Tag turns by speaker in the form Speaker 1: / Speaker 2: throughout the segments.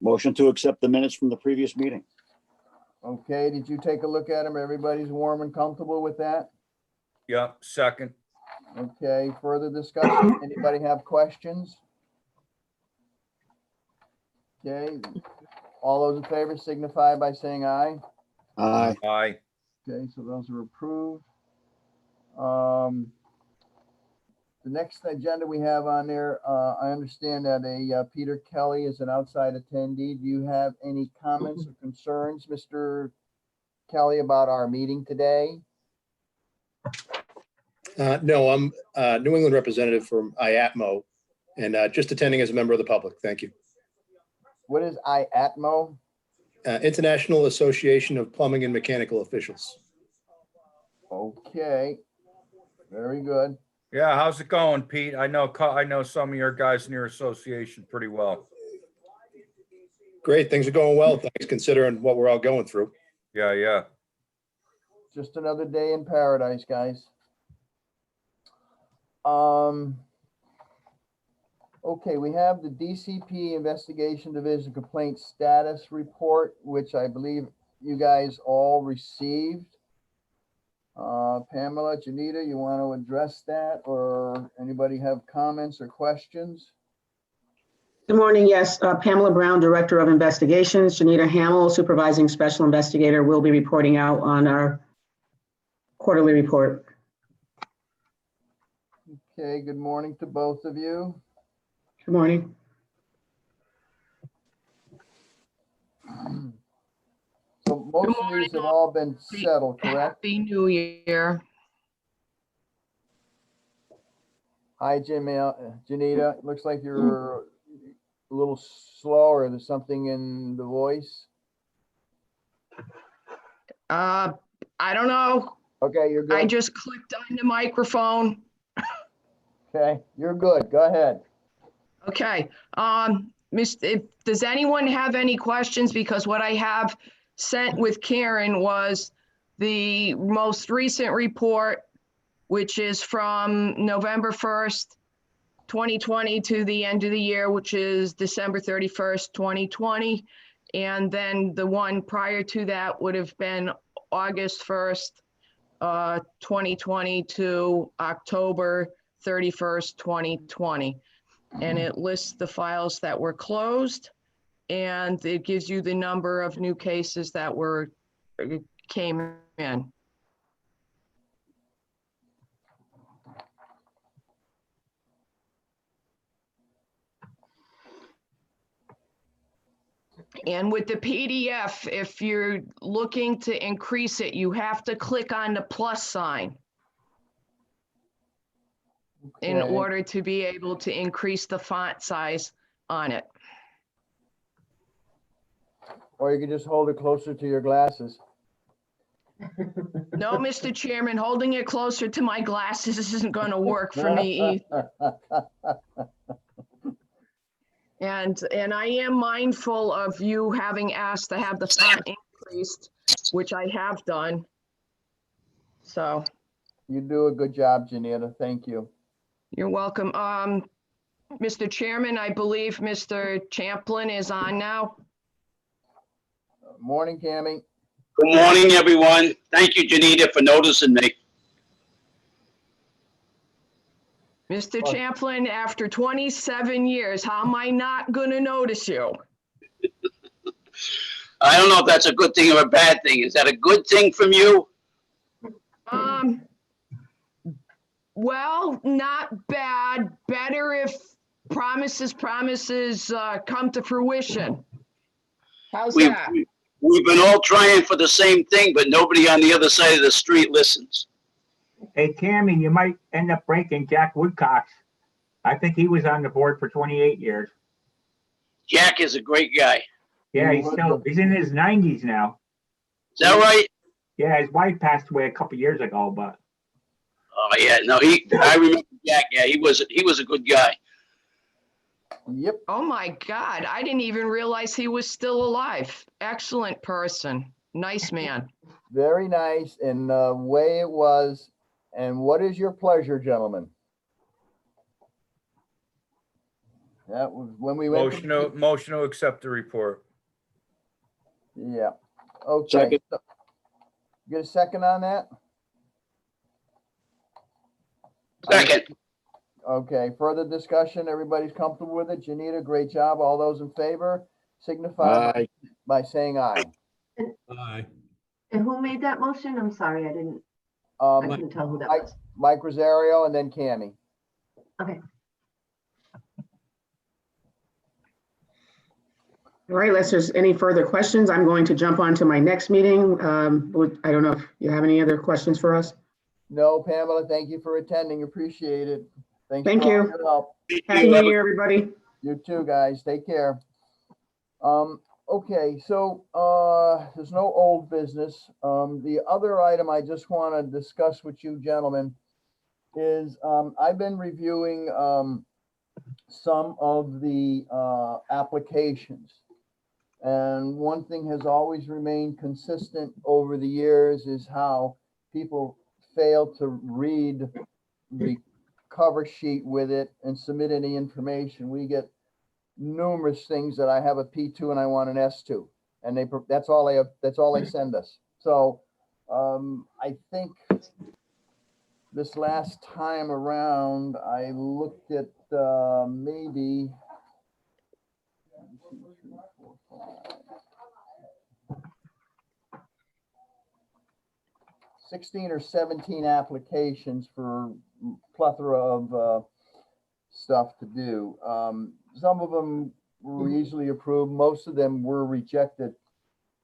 Speaker 1: Motion to accept the minutes from the previous meeting.
Speaker 2: Okay, did you take a look at them? Everybody's warm and comfortable with that?
Speaker 3: Yeah, second.
Speaker 2: Okay, further discussion? Anybody have questions? Okay, all those in favor signify by saying aye.
Speaker 1: Aye.
Speaker 3: Aye.
Speaker 2: Okay, so those are approved. The next agenda we have on there, I understand that Peter Kelly is an outside attendee. Do you have any comments or concerns, Mr. Kelly, about our meeting today?
Speaker 4: No, I'm a New England representative from IATMO and just attending as a member of the public. Thank you.
Speaker 2: What is IATMO?
Speaker 4: International Association of Plumbing and Mechanical Officials.
Speaker 2: Okay, very good.
Speaker 3: Yeah, how's it going, Pete? I know some of your guys in your association pretty well.
Speaker 4: Great, things are going well. Thanks, considering what we're all going through.
Speaker 3: Yeah.
Speaker 2: Just another day in paradise, guys. Okay, we have the DCP Investigation Division Complaint Status Report, which I believe you guys all received. Pamela, Janita, you want to address that, or anybody have comments or questions?
Speaker 5: Good morning. Yes, Pamela Brown, Director of Investigations. Janita Hamill, Supervising Special Investigator, will be reporting out on our quarterly report.
Speaker 2: Okay, good morning to both of you.
Speaker 5: Good morning.
Speaker 2: So most of these have all been settled, correct?
Speaker 6: Happy New Year.
Speaker 2: Hi, Janita. It looks like you're a little slower. There's something in the voice.
Speaker 6: I don't know.
Speaker 2: Okay, you're
Speaker 6: I
Speaker 2: good.
Speaker 6: just clicked on the microphone.
Speaker 2: Okay, you're good. Go ahead.
Speaker 6: Okay. Does anyone have any questions? Because what I have sent with Karen was the most recent report, which is from November 1st, 2020 to the end of the year, which is December 31st, 2020. And then the one prior to that would have been August 1st, 2020 to October 31st, 2020. And it lists the files that were closed, and it gives you the number of new cases that came in. And with the PDF, if you're looking to increase it, you have to click on the plus sign in
Speaker 2: Okay.
Speaker 6: order to be able to increase the font size on it.
Speaker 2: Or you can just hold it closer to your glasses.
Speaker 6: No, Mr. Chairman, holding it closer to my glasses isn't going to work for me either. And I am mindful of you having asked to have the font increased, which I have done. So
Speaker 2: You do a good job, Janita. Thank you.
Speaker 6: you're welcome. Mr. Chairman, I believe Mr. Champlin is on now.
Speaker 2: Morning, Cammy.
Speaker 7: Good morning, everyone. Thank you, Janita, for noticing me.
Speaker 6: Mr.
Speaker 2: Well-
Speaker 6: Champlin, after 27 years, how am I not going to notice you?
Speaker 7: I don't know if that's a good thing or a bad thing. Is that a good thing from you?
Speaker 6: Well, not bad. Better if promises come to fruition. How's
Speaker 7: We've,
Speaker 6: that?
Speaker 7: we've been all trying for the same thing, but nobody on the other side of the street listens.
Speaker 8: Hey, Cammy, you might end up breaking Jack Woodcock's. I think he was on the board for 28 years.
Speaker 7: Jack is a great guy.
Speaker 8: Yeah, he's in his 90s now.
Speaker 7: Is that right?
Speaker 8: Yeah, his wife passed away a couple years ago, but
Speaker 7: Oh, yeah. No, I remember Jack. Yeah, he was a good guy.
Speaker 2: Yep.
Speaker 6: Oh my God, I didn't even realize he was still alive. Excellent person. Nice man.
Speaker 2: Very nice. And the way it was. And what is your pleasure, gentlemen? That was when we went.
Speaker 3: Motion to accept the report.
Speaker 2: Yeah, okay.
Speaker 1: Second.
Speaker 2: So, get a second on that?
Speaker 7: Second.
Speaker 2: Okay, further discussion, everybody's comfortable with it? Janita, great job. All those in favor signify
Speaker 1: Aye.
Speaker 2: by saying aye.
Speaker 9: Aye.
Speaker 10: And who made that motion? I'm sorry, I couldn't tell who that
Speaker 2: Mike.
Speaker 10: was.
Speaker 2: Mike Rosario and then Cammy.
Speaker 10: Okay.
Speaker 5: All right, unless there's any further questions, I'm going to jump on to my next meeting. I don't know if you have any other questions for us.
Speaker 2: No, Pamela, thank you for attending. Appreciate it. Thanks
Speaker 5: Thank
Speaker 2: for all
Speaker 5: you.
Speaker 2: your help.
Speaker 5: Happy New Year, everybody.
Speaker 2: You too, guys. Take care. Okay, so, there's no old business. The other item I just want to discuss with you gentlemen is, I've been reviewing, some of the, applications. And one thing has always remained consistent over the years is how people fail to read the cover sheet with it and submit any information. We get numerous things that I have a P2 and I want an S2, and that's all they send us. So I think this last time around, I looked at maybe 16 or 17 applications for plethora of stuff to do. Some of them were easily approved. Most of them were rejected.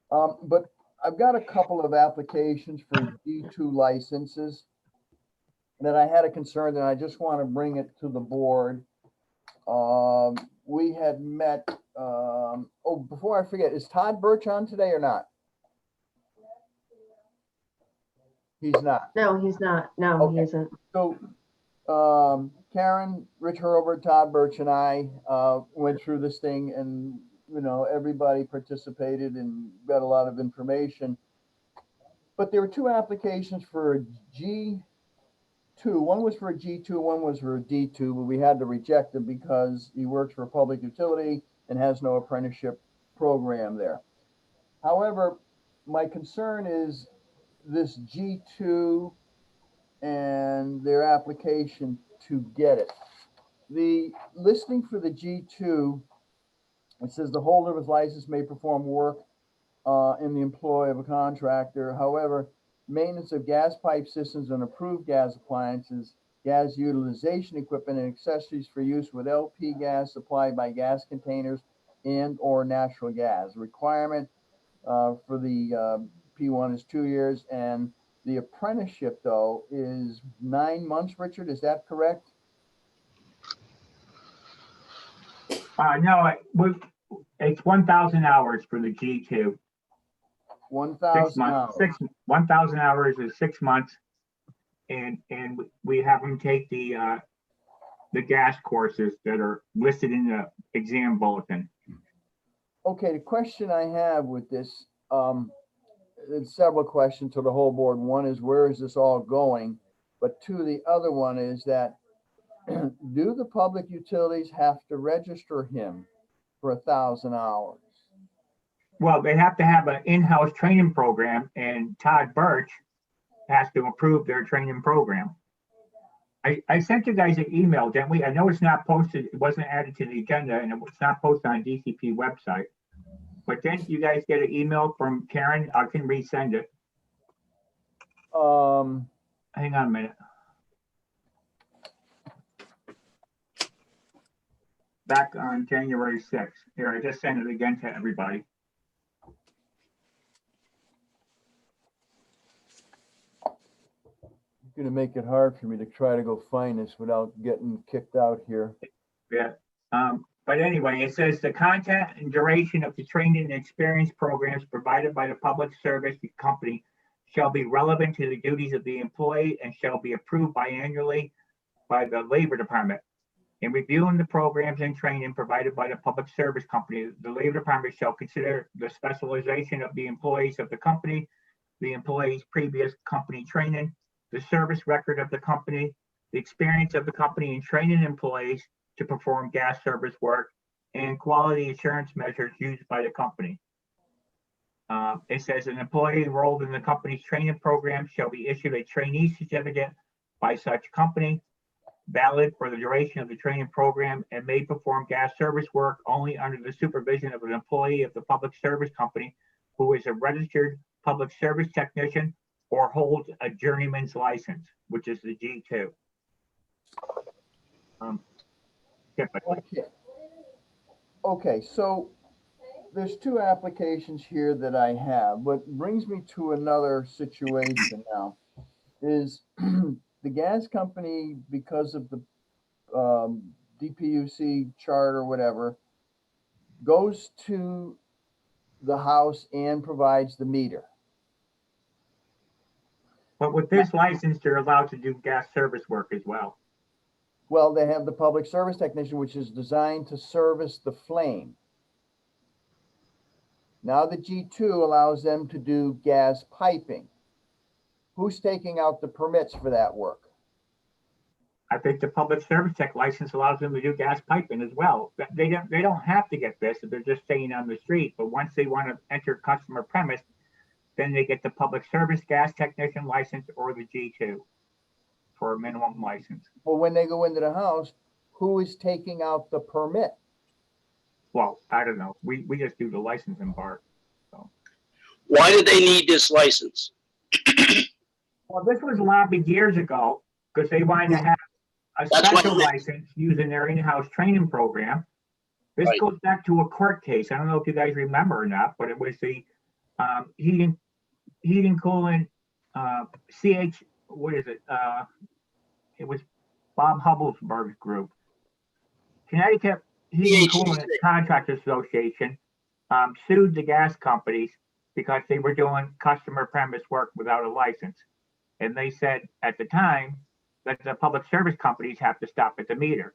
Speaker 2: But I've got a couple of applications for D2 licenses that I had a concern that I just want to bring it to the board. We had met, before I forget, is Todd Birch on today or not? He's not.
Speaker 10: No, he's not. No, he
Speaker 2: Okay.
Speaker 10: isn't.
Speaker 2: So, Karen, Rich Hurlbert, Todd Birch, and I went through this thing, and everybody participated and got a lot of information. But there were two applications for a G2. One was for a G2, one was for a D2, but we had to reject him because he works for a public utility and has no apprenticeship program there. However, my concern is this G2 and their application to get it. The listing for the G2, it says the holder of his license may perform work in the employ of a contractor. However, maintenance of gas pipe systems and approved gas appliances, gas utilization equipment and accessories for use with LP gas supplied by gas containers and or natural gas. Requirement for the P1 is 2 years, and the apprenticeship though is 9 months. Richard, is that correct?
Speaker 8: No, it's 1,000 hours for the G2.
Speaker 2: 1,000 hours.
Speaker 8: 1,000 hours is 6 months, and we have them take the gas courses that are listed in the exam bulletin.
Speaker 2: Okay, the question I have with this, there's several questions to the whole board. One is, where is this all going? But two, the other one is that, do the public utilities have to register him for 1,000 hours?
Speaker 8: Well, they have to have an in-house training program, and Todd Birch has to approve their training program. I sent you guys an email, didn't we? I know it's not posted, it wasn't added to the agenda, and it's not posted on DCP website. But didn't you guys get an email from Karen? I can resend it. Hang on a minute. Back on January 6th. Here, I just sent it again to everybody.
Speaker 2: You're gonna make it hard for me to try to go find this without getting kicked out here.
Speaker 8: Yeah. But anyway, it says the content and duration of the training and experience programs provided by the public service company shall be relevant to the duties of the employee and shall be approved biannually by the Labor Department. In reviewing the programs and training provided by the public service company, the Labor Department shall consider the specialization of the employees of the company, the employee's previous company training, the service record of the company, the experience of the company in training employees, to perform gas service work and quality assurance measures used by the company. It says an employee enrolled in the company's training program shall be issued a trainee certificate by such company, valid for the duration of the training program, and may perform gas service work only under the supervision of an employee of the public service company who is a registered public service technician or holds a journeyman's license, which is the G2. Typically.
Speaker 2: Okay, so there's two applications here that I have. What brings me to another situation now is the gas company, because of the DPUC chart or whatever, goes to the house and provides the meter.
Speaker 8: But with this license, they're allowed to do gas service work as well.
Speaker 2: Well, they have the public service technician, which is designed to service the flame. Now the G2 allows them to do gas piping. Who's taking out the permits for that work?
Speaker 8: I think the public service tech license allows them to do gas piping as well. They don't have to get this if they're just staying on the street, but once they want to enter customer premise, then they get the public service gas technician license or the G2 for a minimum license.
Speaker 2: Well, when they go into the house, who is taking out the permit?
Speaker 8: Well, I don't know. We just do the licensing part. So.
Speaker 7: Why did they need this license?
Speaker 8: Well, this was lobbied years ago because they wanted to have a special license using their in-house training program. This goes back to a court case. I don't know if you guys remember or not, but it was the heating coolant what is it? It was Bob Hubbellsburg's group. Connecticut Heating Coolant Contractors Association sued the gas companies because they were doing customer premise work without a license. And they said at the time that the public service companies have to stop at the meter.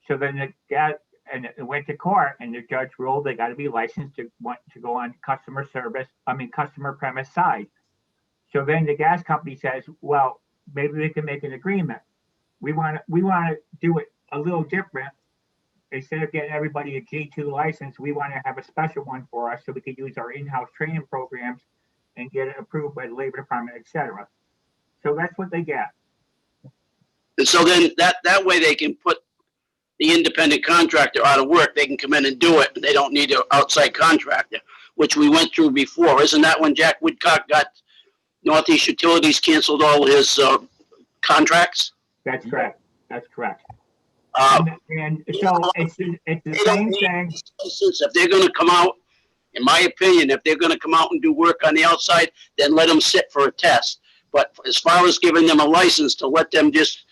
Speaker 8: So then it went to court and the judge ruled they got to be licensed to go on customer premise side. So then the gas company says, well, maybe we can make an agreement. We want to do it a little different. Instead of getting everybody a G2 license, we want to have a special one for us so we can use our in-house training programs and get it approved by the Labor Department, et cetera. So that's what they get.
Speaker 7: And so then that way they can put the independent contractor out of work. They can come in and do it. They don't need an outside contractor, which we went through before. Isn't that when Jack Woodcock got Northeast Utilities canceled all his contracts?
Speaker 8: That's correct. That's correct. And so it's the same thing.
Speaker 7: If they're going to come out, in my opinion, if they're going to come out and do work on the outside, then let them sit for a test. But as far as giving them a license to let them just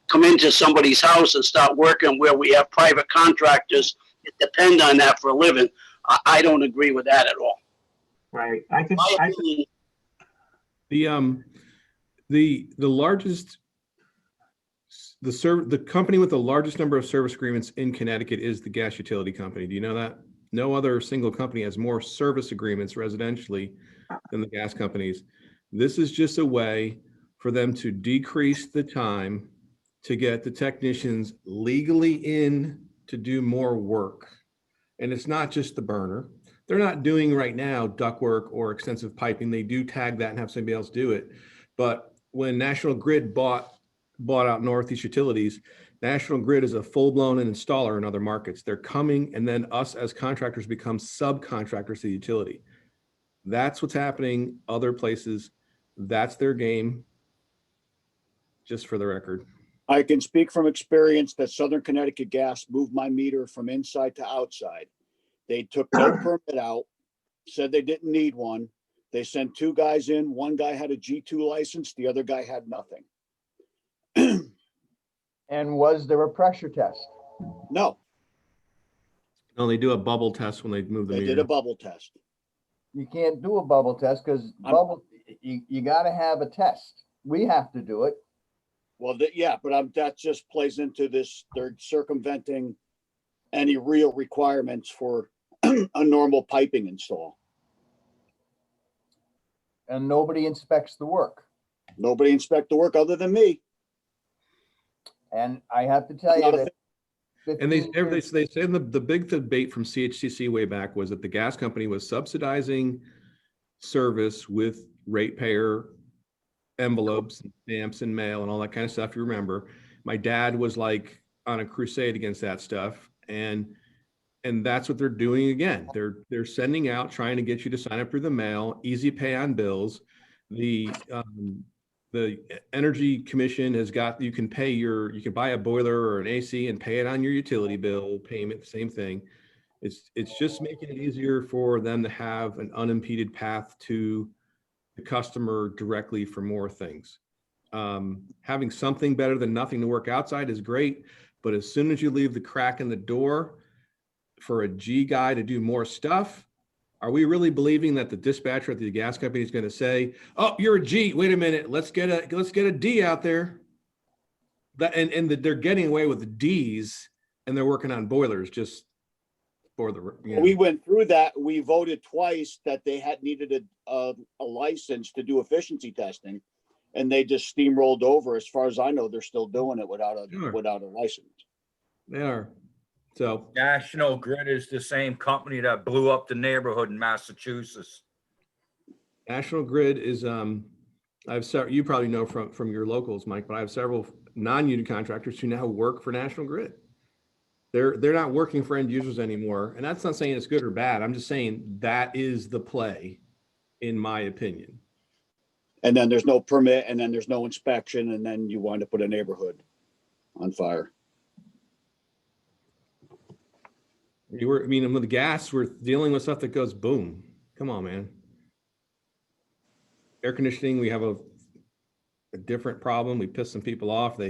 Speaker 7: come into somebody's house and start working where we have private contractors that depend on that for a living, I don't agree with that at all.
Speaker 8: Right.
Speaker 9: The company with the largest number of service agreements in Connecticut is the gas utility company. Do you know that? No other single company has more service agreements residentially than the gas companies. This is just a way for them to decrease the time to get the technicians legally in to do more work. And it's not just the burner. They're not doing right now ductwork or extensive piping. They do tag that and have somebody else do it. But when National Grid bought out Northeast Utilities, National Grid is a full-blown installer in other markets. They're coming, and then us as contractors become subcontractors to the utility. That's what's happening other places. That's their game, just for the record.
Speaker 1: I can speak from experience that Southern Connecticut Gas moved my meter from inside to outside. They took no permit out, said they didn't need one. They sent two guys in. One guy had a G2 license. The other guy had nothing.
Speaker 2: And was there a pressure test?
Speaker 1: No.
Speaker 9: No, they do a bubble test when they move the
Speaker 1: They
Speaker 9: meter.
Speaker 1: did a bubble test.
Speaker 2: You can't do a bubble test because you got to have a test. We have to do it.
Speaker 1: Well, yeah, but that just plays into this. They're circumventing any real requirements for a normal piping install.
Speaker 2: And nobody inspects the work.
Speaker 1: Nobody inspect the work other than me.
Speaker 2: And I have to tell you that
Speaker 9: And they
Speaker 2: 15 years.
Speaker 9: said the big debate from CHCC way back was that the gas company was subsidizing service with ratepayer envelopes and stamps and mail and all that kind of stuff. You remember, my dad was like on a crusade against that stuff, and that's what they're doing again. They're sending out, trying to get you to sign up through the mail, easy pay on bills. The Energy Commission has got, you can buy a boiler or an AC and pay it on your utility bill payment, same thing. It's just making it easier for them to have an unimpeded path to the customer directly for more things. Having something better than nothing to work outside is great, but as soon as you leave the crack in the door for a G guy to do more stuff, are we really believing that the dispatcher at the gas company is going to say, "Oh, you're a G. Wait a minute. Let's get a D out there." They're getting away with the Ds, and they're working on boilers just for the.
Speaker 1: We went through that. We voted twice that they needed a license to do efficiency testing, and they just steamrolled over. As far as I know, they're still doing it without a license.
Speaker 9: They are. So
Speaker 3: National Grid is the same company that blew up the neighborhood in Massachusetts.
Speaker 9: National Grid is, you probably know from your locals, Mike, but I have several non-union contractors who now work for National Grid. They're not working for end users anymore. And that's not saying it's good or bad. I'm just saying that is the play, in my opinion.
Speaker 1: And then there's no permit, and then there's no inspection, and then you wind up with a neighborhood on fire.
Speaker 9: With the gas, we're dealing with stuff that goes boom. Come on, man. Air conditioning, we have a different problem. We piss some people off.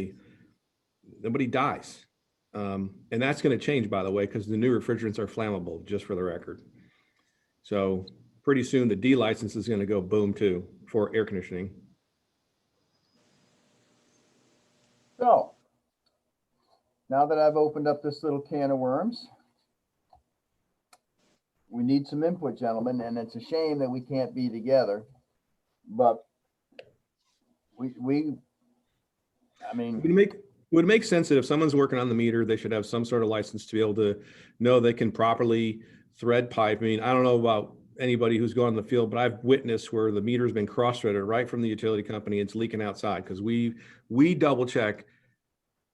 Speaker 9: Nobody dies. And that's going to change, by the way, because the new refrigerants are flammable, just for the record. So pretty soon the D license is going to go boom too for air conditioning.
Speaker 2: So now that I've opened up this little can of worms, we need some input, gentlemen, and it's a shame that we can't be together, but would
Speaker 9: make sense that if someone's working on the meter, they should have some sort of license to be able to know they can properly thread pipe. I mean, I don't know about anybody who's gone in the field, but I've witnessed where the meter's been cross-threaded right from the utility company. It's leaking outside because we double check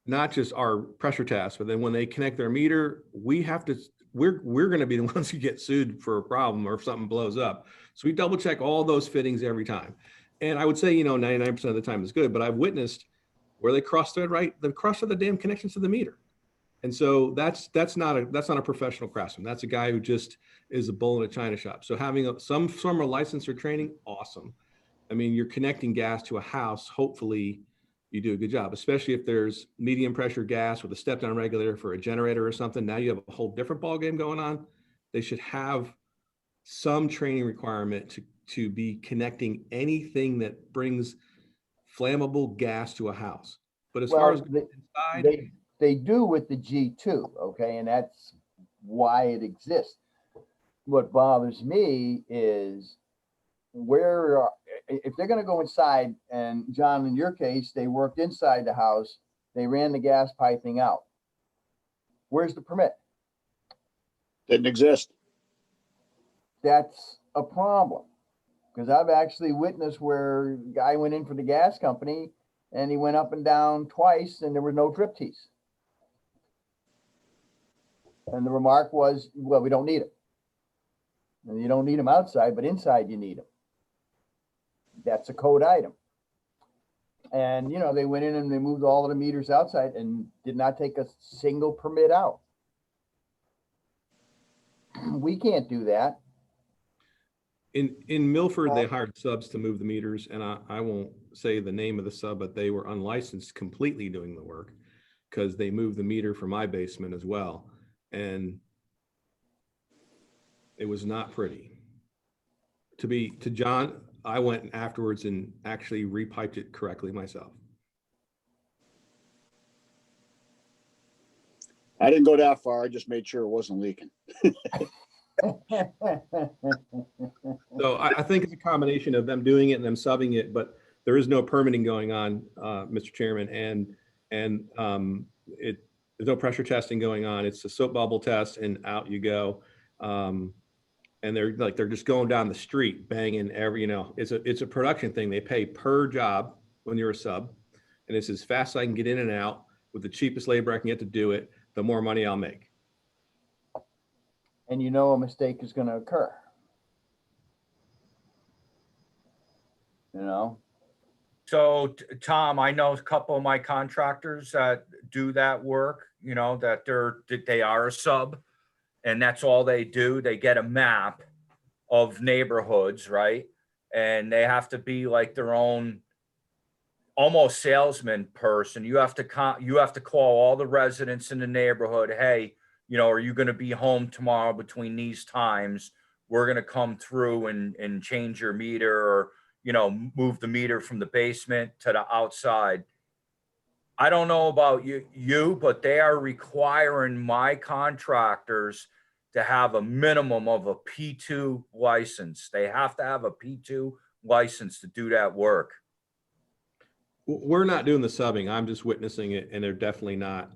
Speaker 9: not just our pressure test, but then when they connect their meter, we're going to be the ones who get sued for a problem or if something blows up. So we double check all those fittings every time. And I would say, 99% of the time is good, but I've witnessed where they cross-thread the damn connections to the meter. And so that's not a professional craftsman. That's a guy who just is a bull in a china shop. So having some form of license or training, awesome. I mean, you're connecting gas to a house. Hopefully you do a good job, especially if there's medium pressure gas with a step down regulator for a generator or something. Now you have a whole different ball game going on. They should have some training requirement to be connecting anything that brings flammable gas to a house. But as far as inside,
Speaker 2: they do with the G2, okay, and that's why it exists. What bothers me is if they're going to go inside, and John, in your case, they worked inside the house, they ran the gas piping out. Where's the permit?
Speaker 1: Didn't exist.
Speaker 2: That's a problem, because I've actually witnessed where a guy went in for the gas company and he went up and down twice and there was no drip tees. And the remark was, well, we don't need them. And you don't need them outside, but inside you need them. That's a code item. And, they went in and they moved all of the meters outside and did not take a single permit out. We can't do that.
Speaker 9: In Milford, they hired subs to move the meters, and I won't say the name of the sub, but they were unlicensed completely doing the work because they moved the meter from my basement as well. And it was not pretty. To John, I went afterwards and actually repiped it correctly myself.
Speaker 1: I didn't go that far. I just made sure it wasn't leaking.
Speaker 9: So I think it's a combination of them doing it and them subbing it, but there is no permitting going on, Mr. Chairman, and There's no pressure testing going on. It's a soap bubble test and out you go. And they're just going down the street banging it's a production thing. They pay per job when you're a sub, and it's as fast as I can get in and out with the cheapest labor I can get to do it, the more money I'll make.
Speaker 2: And a mistake is going to occur.
Speaker 3: So Tom, I know a couple of my contractors that do that work, that they are a sub and that's all they do. They get a map of neighborhoods, right? And they have to be like their own almost salesman person. You have to call all the residents in the neighborhood. Hey, are you going to be home tomorrow between these times? We're going to come through and change your meter, or move the meter from the basement to the outside. I don't know about you, but they are requiring my contractors to have a minimum of a P2 license. They have to have a P2 license to do that work.
Speaker 9: We're not doing the subbing. I'm just witnessing it, and they're definitely not.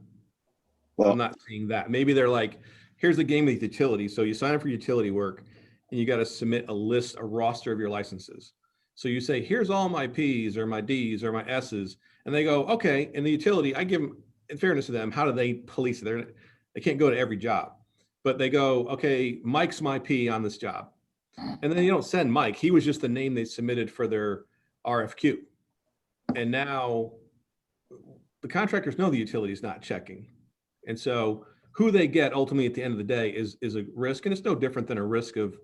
Speaker 9: Well, I'm not seeing that. Maybe they're like, here's the game with utilities. So you sign up for utility work, and you got to submit a roster of your licenses. So you say, here's all my P's or my D's or my S's. And they go, okay. And the utility, I give them, in fairness to them, how do they police it? They can't go to every job. But they go, okay, Mike's my P on this job. And then you don't send Mike. He was just the name they submitted for their RFQ. And now the contractors know the utility is not checking. And so who they get ultimately at the end of the day is a risk. And it's no different than a risk of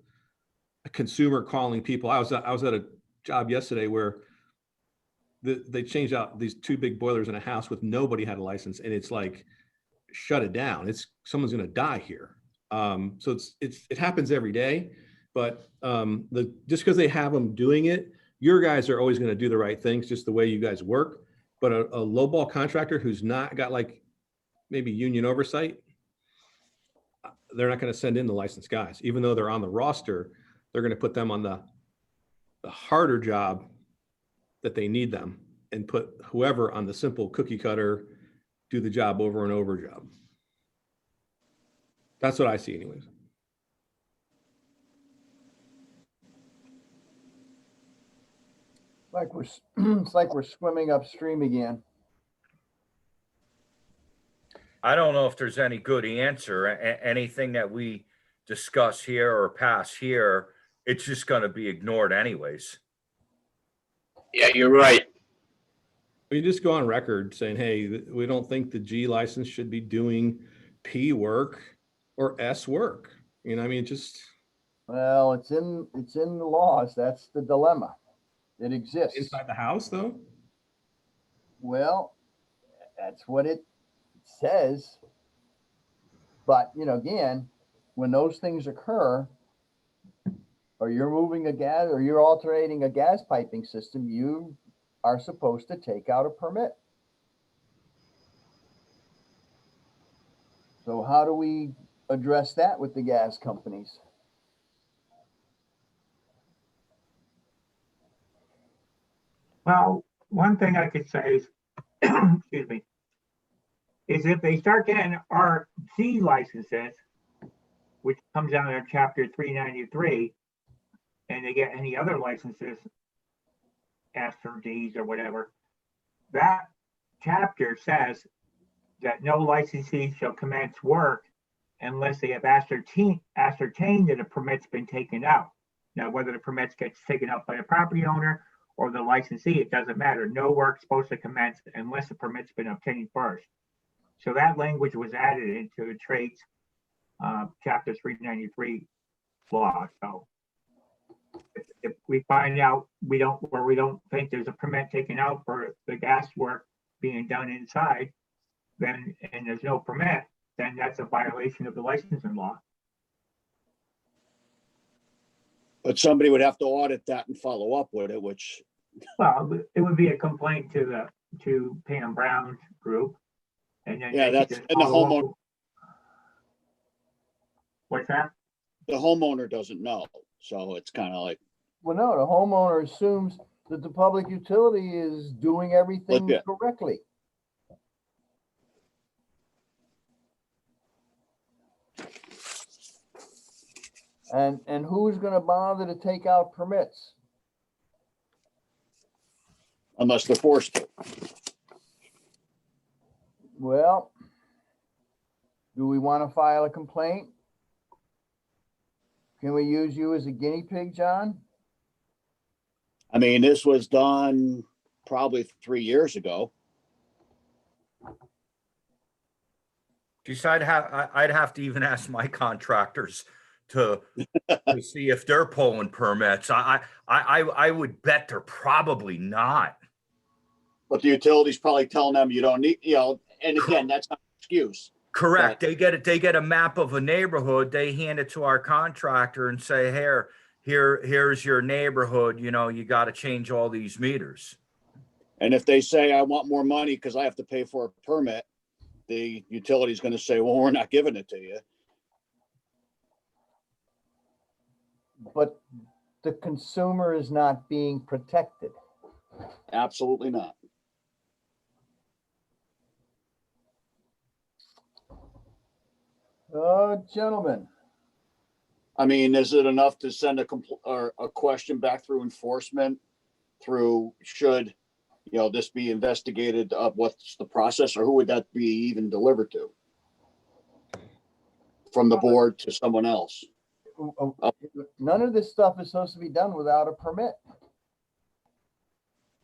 Speaker 9: a consumer calling people. I was at a job yesterday where they changed out these 2 big boilers in a house with nobody had a license, and it's like, shut it down. Someone's going to die here. So it happens every day, but just because they have them doing it, your guys are always going to do the right things, just the way you guys work. But a lowball contractor who's not got like maybe union oversight, they're not going to send in the licensed guys, even though they're on the roster. They're going to put them on the harder job that they need them, and put whoever on the simple cookie cutter, do the job over and over job. That's what I see anyways.
Speaker 2: It's like we're swimming upstream again.
Speaker 3: I don't know if there's any good answer. Anything that we discuss here or pass here, it's just going to be ignored anyways.
Speaker 7: Yeah, you're right.
Speaker 9: We just go on record saying, hey, we don't think the G license should be doing P work or S work.
Speaker 2: Well, it's in the laws. That's the dilemma. It exists.
Speaker 9: Inside the house, though?
Speaker 2: Well, that's what it says. But, again, when those things occur, or you're moving a gas, or you're alternating a gas piping system, you are supposed to take out a permit. So how do we address that with the gas companies?
Speaker 8: Well, one thing I could say is, excuse me, is if they start getting RC licenses, which comes out of chapter 393, and they get any other licenses, S or D's or whatever, that chapter says that no licensee shall commence work unless they have ascertained that a permit's been taken out. Now, whether the permit gets taken out by a property owner or the licensee, it doesn't matter. No work's supposed to commence unless the permit's been obtained first. So that language was added into the trades chapter 393 law. So if we find out we don't think there's a permit taken out for the gas work being done inside, then, and there's no permit, then that's a violation of the licensing law.
Speaker 1: But somebody would have to audit that and follow up with it, which.
Speaker 8: Well, it would be a complaint to Pam Brown's group. And then
Speaker 1: yeah, that's, and the homeowner.
Speaker 8: What's that?
Speaker 1: The homeowner doesn't know. So it's kind of like.
Speaker 2: Well, no, the homeowner assumes that the public utility is doing everything correctly. And who's gonna bother to take out permits?
Speaker 1: Unless they're forced to.
Speaker 2: Well, do we want to file a complaint? Can we use you as a guinea pig, John?
Speaker 1: I mean, this was done probably 3 years ago.
Speaker 3: Geez, I'd have to even ask my contractors to see if they're pulling permits. I would bet they're probably not.
Speaker 1: But the utility's probably telling them you don't need, and again, that's not an excuse.
Speaker 3: Correct. They get a map of a neighborhood, they hand it to our contractor and say, here's your neighborhood, you got to change all these meters.
Speaker 1: And if they say, I want more money because I have to pay for a permit, the utility's going to say, well, we're not giving it to you.
Speaker 2: But the consumer is not being protected.
Speaker 1: Absolutely not.
Speaker 2: Oh, gentlemen,
Speaker 1: I mean, is it enough to send a question back through enforcement should, this be investigated? What's the process, or who would that be even delivered to? From the board to someone else?
Speaker 2: none of this stuff is supposed to be done without a permit.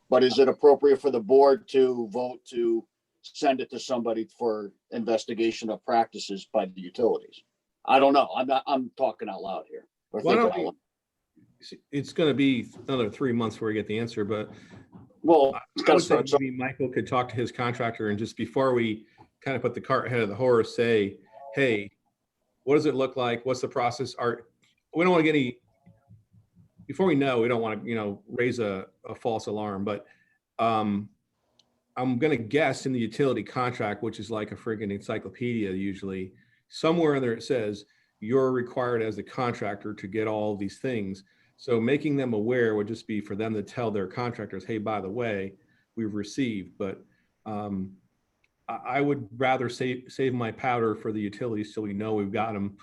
Speaker 1: But is it appropriate for the board to vote to send it to somebody for investigation of practices by the utilities? I don't know. I'm talking out loud here. Or
Speaker 9: Why
Speaker 1: thinking
Speaker 9: don't
Speaker 1: out
Speaker 9: we-
Speaker 1: loud.
Speaker 9: It's going to be another 3 months before we get the answer, but
Speaker 1: Well, it's
Speaker 9: I
Speaker 1: gotta
Speaker 9: would say
Speaker 1: start
Speaker 9: maybe Michael could talk to his contractor and just before we kind of put the cart ahead of the horse, say, hey, what does it look like? What's the process? We don't want to get any, before we know, we don't want to, raise a false alarm, but I'm going to guess in the utility contract, which is like a friggin' encyclopedia usually, somewhere in there it says you're required as the contractor to get all these things. So making them aware would just be for them to tell their contractors, hey, by the way, we've received, but I would rather save my powder for the utilities so we know we've got them.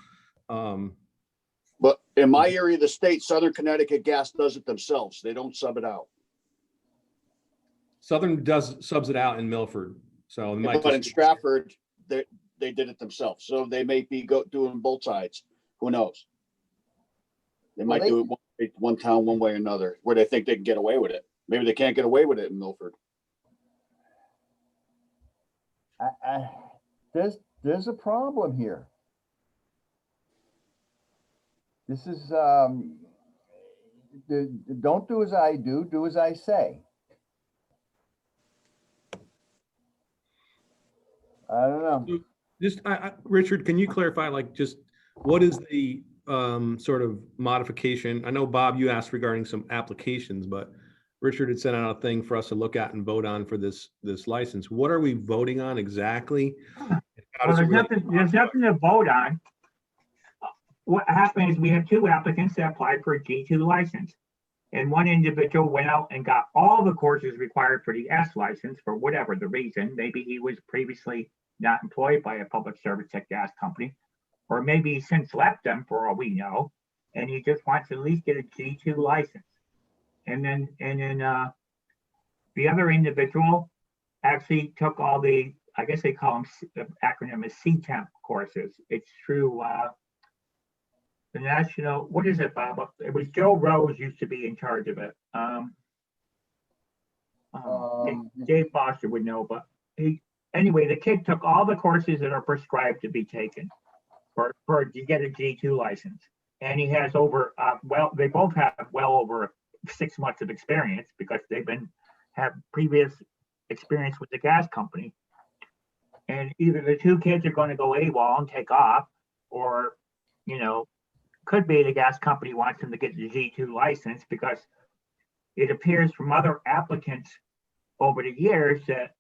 Speaker 1: But in my area of the state, Southern Connecticut Gas does it themselves. They don't sub it out.
Speaker 9: Southern subs it out in Milford. So it might
Speaker 1: But in
Speaker 9: just-
Speaker 1: Stratford, they did it themselves. So they may be doing both sides. Who knows? They might do it one town, one way or another, where they think they can get away with it. Maybe they can't get away with it in Milford.
Speaker 2: There's a problem here. This is, don't do as I do, do as I say. I don't know.
Speaker 9: Just, Richard, can you clarify, like, just what is the sort of modification? I know, Bob, you asked regarding some applications, but Richard had sent out a thing for us to look at and vote on for this license. What are we voting on exactly?
Speaker 8: Well, there's nothing to vote on. What happened is we have two applicants that applied for a G2 license. And one individual went out and got all the courses required for the S license for whatever the reason. Maybe he was previously not employed by a public service tech gas company, or maybe he since left them for all we know, and he just wants to at least get a G2 license. And then the other individual actually took all the, I guess they call them, the acronym is CTEMP courses. It's through the national, what is it, Bob? It was Joe Rose used to be in charge of it. Dave Foster would know, but anyway, the kid took all the courses that are prescribed to be taken to get a G2 license. And he has over, they both have well over 6 months of experience because they've have previous experience with the gas company. And either the two kids are going to go AWOL and take off, or, could be the gas company wants them to get the G2 license, because it appears from other applicants over the years that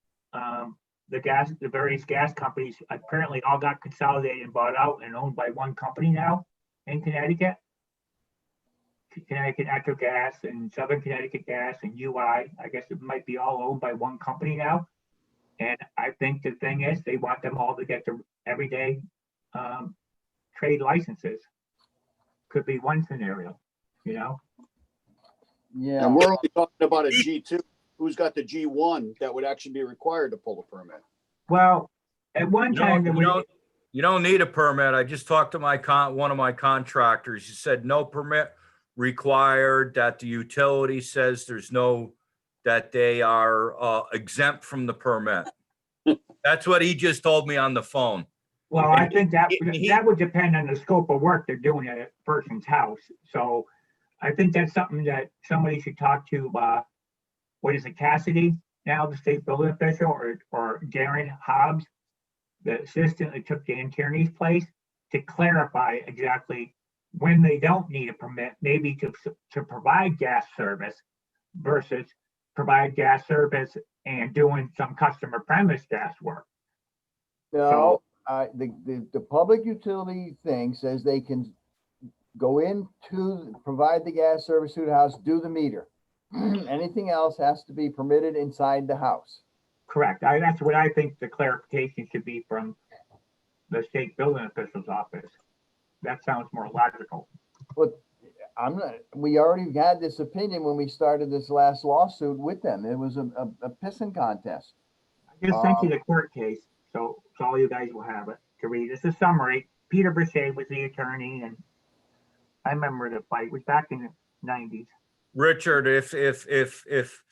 Speaker 8: the various gas companies apparently all got consolidated and bought out and owned by one company now in Connecticut. Connecticut Natural Gas and Southern Connecticut Gas and UI, I guess it might be all owned by one company now. And I think the thing is, they want them all to get the everyday trade licenses. could be one scenario, you know?
Speaker 2: Yeah.
Speaker 1: And we're only talking about a G2. Who's got the G1 that would actually be required to pull a permit?
Speaker 8: Well, at one time, there was,
Speaker 3: You don't need a permit. I just talked to one of my contractors. He said no permit required, that the utility says that they are exempt from the permit. That's what he just told me on the phone.
Speaker 8: well, I think that would depend on the scope of work they're doing at a person's house. So I think that's something that somebody should talk to, what is it, Cassidy, now the state building official, or Darren Hobbs, the assistant that took Dan Tierney's place, to clarify exactly when they don't need a permit, maybe to provide gas service versus provide gas service and doing some customer premise gas work.
Speaker 2: No, the public utility thing says they can go in to provide the gas service to the house, do the meter. Anything else has to be permitted inside the house.
Speaker 8: Correct. That's what I think the clarification should be from the state building official's office. That sounds more logical.
Speaker 2: But we already had this opinion when we started this last lawsuit with them. It was a pissing contest.
Speaker 8: I just sent you the court case, so all you guys will have it to read. It's a summary. Peter Boucher was the attorney, and I remember the fight. It was back in the 90s.
Speaker 3: Richard, if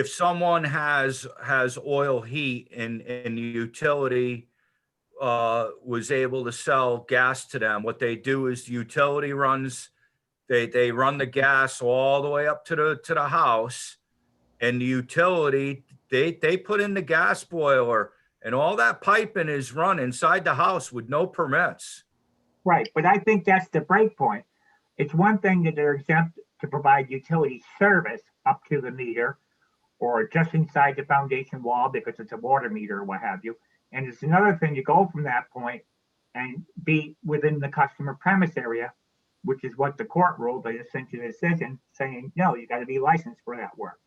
Speaker 3: someone has oil heat and the utility was able to sell gas to them, what they do is the utility runs, they run the gas all the way up to the house, and the utility, they put in the gas boiler, and all that piping is run inside the house with no permits.
Speaker 8: Right, but I think that's the break point. It's one thing that they're exempt to provide utility service up to the meter or just inside the foundation wall because it's a water meter or what have you. And it's another thing to go from that point and be within the customer premise area, which is what the court ruled. They just sent you the decision saying, no, you got to be licensed for that work.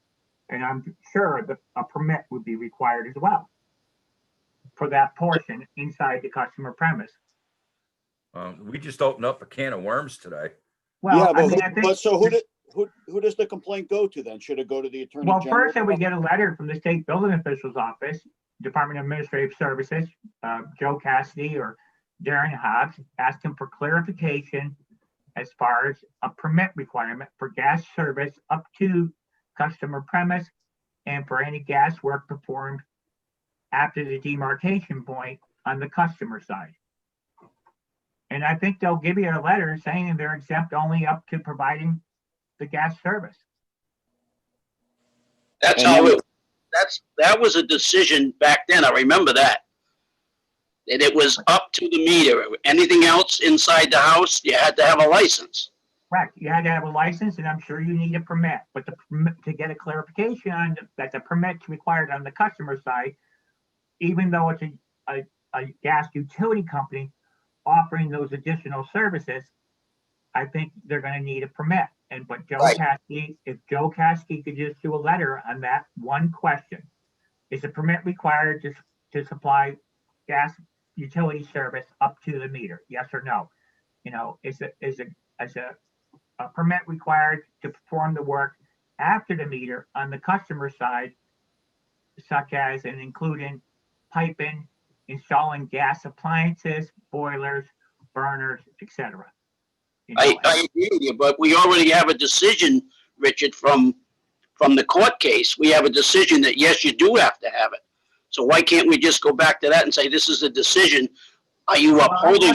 Speaker 8: And I'm sure that a permit would be required as well for that portion inside the customer premise.
Speaker 3: We just opened up a can of worms today.
Speaker 8: Well,
Speaker 1: Yeah,
Speaker 8: I mean, I think.
Speaker 1: so who does the complaint go to then? Should it go to the attorney
Speaker 8: Well,
Speaker 1: general?
Speaker 8: first, we get a letter from the state building official's office, Department of Administrative Services, Joe Cassidy or Darren Hobbs, asking for clarification as far as a permit requirement for gas service up to customer premise and for any gas work performed after the demarcation point on the customer side. And I think they'll give you a letter saying they're exempt only up to providing the gas service.
Speaker 7: That's how that was a decision back then. I remember that. And it was up to the meter. Anything else inside the house, you had to have a license.
Speaker 8: Correct. You had to have a license, and I'm sure you need a permit. But to get a clarification on that the permit's required on the customer side, even though it's a gas utility company offering those additional services, I think they're going to need a permit. But Joe Caskey, if Joe Caskey could just do a letter on that one question, is a permit required to supply gas utility service up to the meter? Yes or no? You know, is a permit required to perform the work after the meter on the customer side, such as and including piping, installing gas appliances, boilers, burners, etc.
Speaker 7: I agree with you, but we already have a decision, Richard, from the court case. We have a decision that yes, you do have to have it. So why can't we just go back to that and say this is the decision? Are you upholding?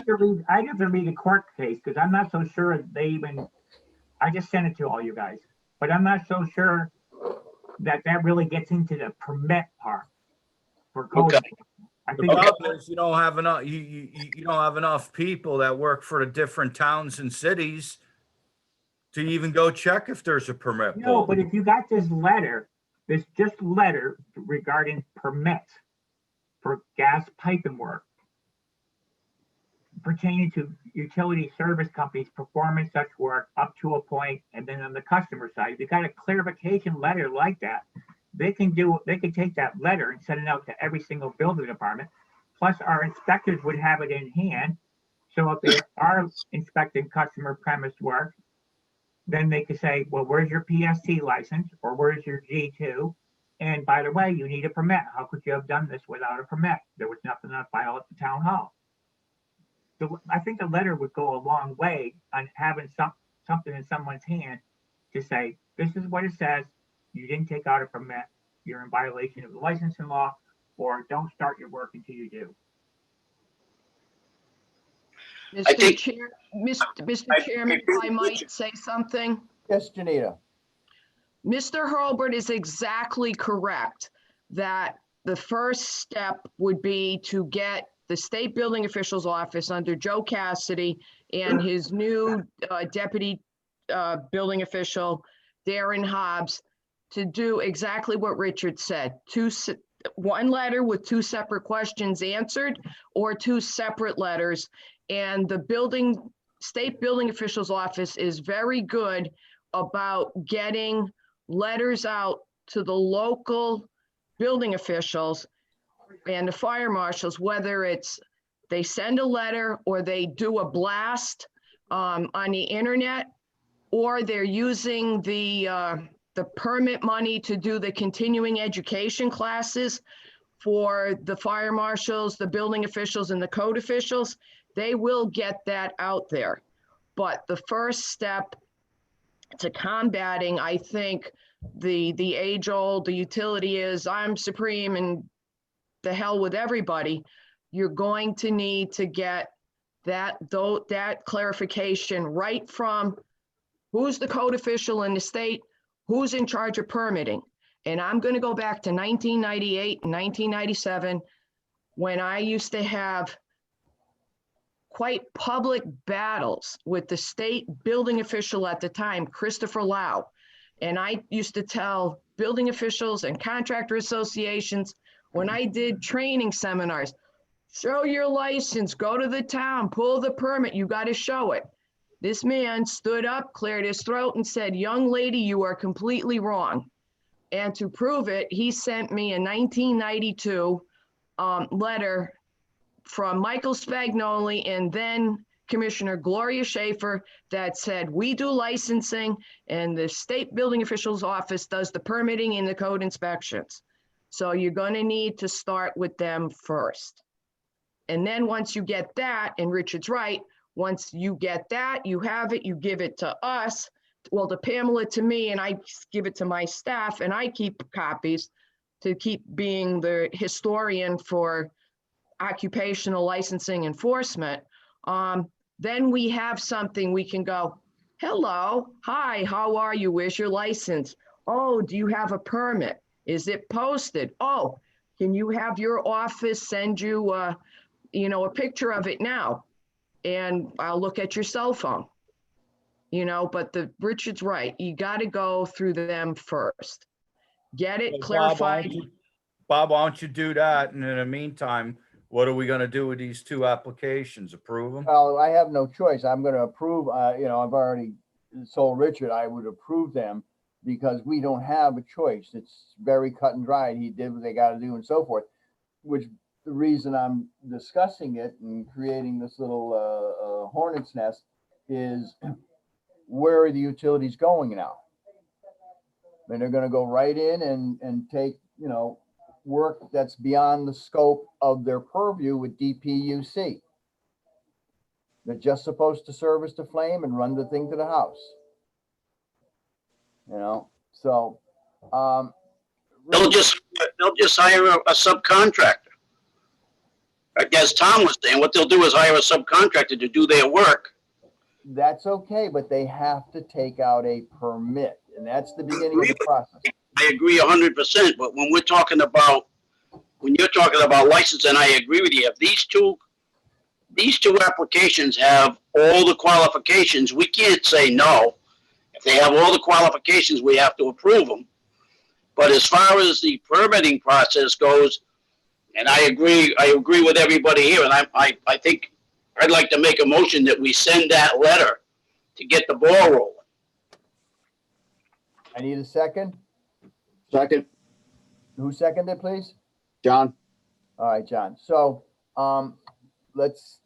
Speaker 8: I have to read the court case because I'm not so sure they even. I just sent it to all you guys, but I'm not so sure that really gets into the permit part for code.
Speaker 7: Okay.
Speaker 8: I
Speaker 3: The
Speaker 8: think
Speaker 3: problem is you don't have enough. You don't have enough people that work for the different towns and cities to even go check if there's a permit.
Speaker 8: no, but if you got this letter regarding permits for gas piping work pertaining to utility service companies performing such work up to a point, and then on the customer side, if you got a clarification letter like that, they can take that letter and send it out to every single building department. Plus, our inspectors would have it in hand So if they are inspecting customer premise work, then they could say, well, where's your PST license or where's your G2? And by the way, you need a permit. How could you have done this without a permit? There was nothing on file at the town hall. So I think a letter would go a long way on having something in someone's hand to say, this is what it says. You didn't take out a permit. You're in violation of the licensing law, or don't start your work until you do.
Speaker 7: I
Speaker 6: Mr.
Speaker 7: think-
Speaker 6: Chair, Mr. Chairman, if I might say something.
Speaker 2: Yes, Janita.
Speaker 6: Mr. Hurlbert is exactly correct that the first step would be to get the state building official's office under Joe Cassidy and his new deputy building official, Darren Hobbs, to do exactly what Richard said. One letter with two separate questions answered, or two separate letters. And the state building official's office is very good about getting letters out to the local building officials and the fire marshals, whether it's they send a letter or they do a blast on the internet, or they're using the permit money to do the continuing education classes for the fire marshals, the building officials, and the code officials. They will get that out there. But the first step to combating, I think, the age-old, the utility is, I'm supreme and the hell with everybody. You're going to need to get that clarification right from who's the code official in the state, who's in charge of permitting. And I'm going to go back to 1998 and 1997, when I used to have quite public battles with the state building official at the time, Christopher Lau. And I used to tell building officials and contractor associations, when I did training seminars, show your license, go to the town, pull the permit, you got to show it. This man stood up, cleared his throat and said, young lady, you are completely wrong. And to prove it, he sent me a 1992 letter from Michael Spagnoli and then Commissioner Gloria Schaefer that said, we do licensing and the state building official's office does the permitting and the code inspections. So you're going to need to start with them first. And then once you get that, and Richard's right, once you get that, you have it, you give it to us, well, to Pamela, to me, and I give it to my staff, and I keep copies to keep being the historian for occupational licensing enforcement. Then we have something we can go, hello, hi, how are you? Where's your license? Oh, do you have a permit? Is it posted? Oh, can you have your office send you a picture of it now? And I'll look at your cell phone. But Richard's right. You got to go through them first. Get it clarified.
Speaker 3: Bob, why don't you do that? And in the meantime, what are we going to do with these two applications? Approve them?
Speaker 2: Well, I have no choice. I'm going to approve, I've already told Richard I would approve them because we don't have a choice. It's very cut and dried. He did what they got to do and so forth, which the reason I'm discussing it and creating this little hornet's nest is where are the utilities going now? And they're going to go right in and take, work that's beyond the scope of their purview with DPUC. They're just supposed to service the flame and run the thing to the house. So
Speaker 7: They'll just hire a subcontractor. I guess Tom was saying what they'll do is hire a subcontractor to do their work.
Speaker 2: that's okay, but they have to take out a permit, and that's the beginning of the process.
Speaker 7: I agree 100%, but when you're talking about licensing, I agree with you. If these two applications have all the qualifications, we can't say no. If they have all the qualifications, we have to approve them. But as far as the permitting process goes, and I agree with everybody here, and I think I'd like to make a motion that we send that letter to get the ball rolling.
Speaker 2: I need a second.
Speaker 1: Second,
Speaker 2: Who seconded, please?
Speaker 1: John.
Speaker 2: All right, John. So let's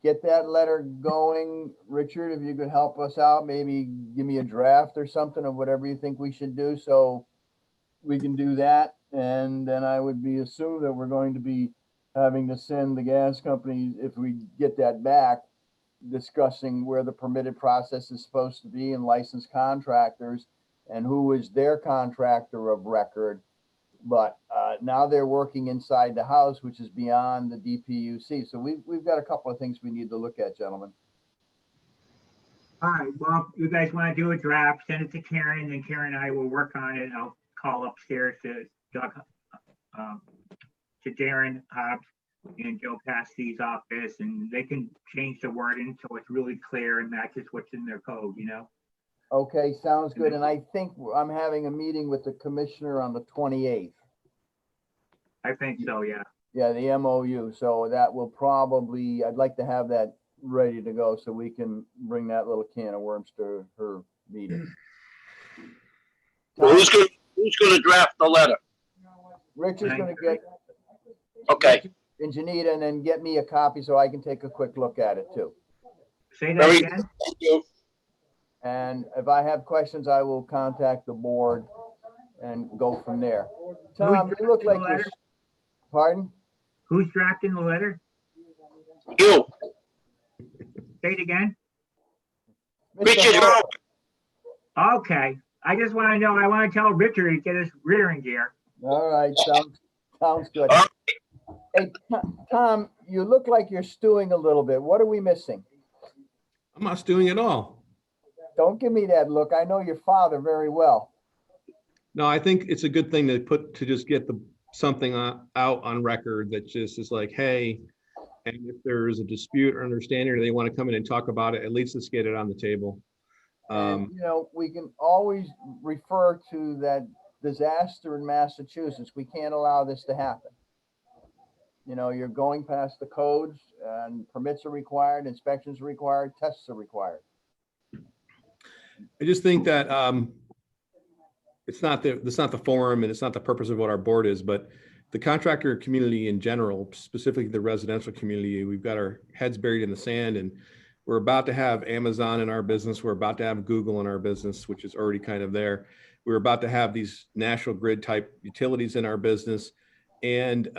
Speaker 2: get that letter going. Richard, if you could help us out, maybe give me a draft or something of whatever you think we should do, so we can do that. And then I would be assumed that we're going to be having to send the gas company, if we get that back, discussing where the permitted process is supposed to be and licensed contractors and who is their contractor of record. But now they're working inside the house, which is beyond the DPUC. So we've got a couple of things we need to look at, gentlemen.
Speaker 8: All right, well, you guys want to do a draft, send it to Karen, and Karen and I will work on it. I'll call upstairs to Doug, to Darren Hobbs and Joe Cassidy's office, and they can change the wording so it's really clear and matches what's in their code, you know?
Speaker 2: Okay, sounds good. And I think I'm having a meeting with the commissioner on the 28th.
Speaker 8: I think so, yeah.
Speaker 2: Yeah, the MOU. So that will probably, I'd like to have that ready to go so we can bring that little can of worms to her meeting.
Speaker 7: Well, who's gonna draft the letter?
Speaker 2: Richard's gonna get,
Speaker 7: Okay,
Speaker 2: and Janita, and then get me a copy so I can take a quick look at it too.
Speaker 8: Say that
Speaker 7: very,
Speaker 8: again?
Speaker 7: thank you.
Speaker 2: And if I have questions, I will contact the board and go from there. Tom, you look like you're, pardon?
Speaker 8: Who's drafting the letter?
Speaker 7: You,
Speaker 8: Say it again?
Speaker 2: Mr.
Speaker 7: Richard,
Speaker 2: Hart.
Speaker 8: Okay, I just want to know, I want to tell Richard to get his rear in gear.
Speaker 2: All right, sounds good.
Speaker 7: All
Speaker 2: Hey, Tom, you look like you're stewing a little bit. What are we missing?
Speaker 9: I'm not doing it all.
Speaker 2: Don't give me that look. I know your father very well.
Speaker 9: No, I think it's a good thing to just get something out on record that just is like, hey, and if there's a dispute or understanding, or they want to come in and talk about it, at least let's get it on the table.
Speaker 2: And, you know, we can always refer to that disaster in Massachusetts. We can't allow this to happen. You know, you're going past the codes and permits are required, inspections are required, tests are required.
Speaker 9: I just think that it's not the forum and it's not the purpose of what our board is, but the contractor community in general, specifically the residential community, we've got our heads buried in the sand, and we're about to have Amazon in our business. We're about to have Google in our business, which is already kind of there. We're about to have these national grid type utilities in our business. And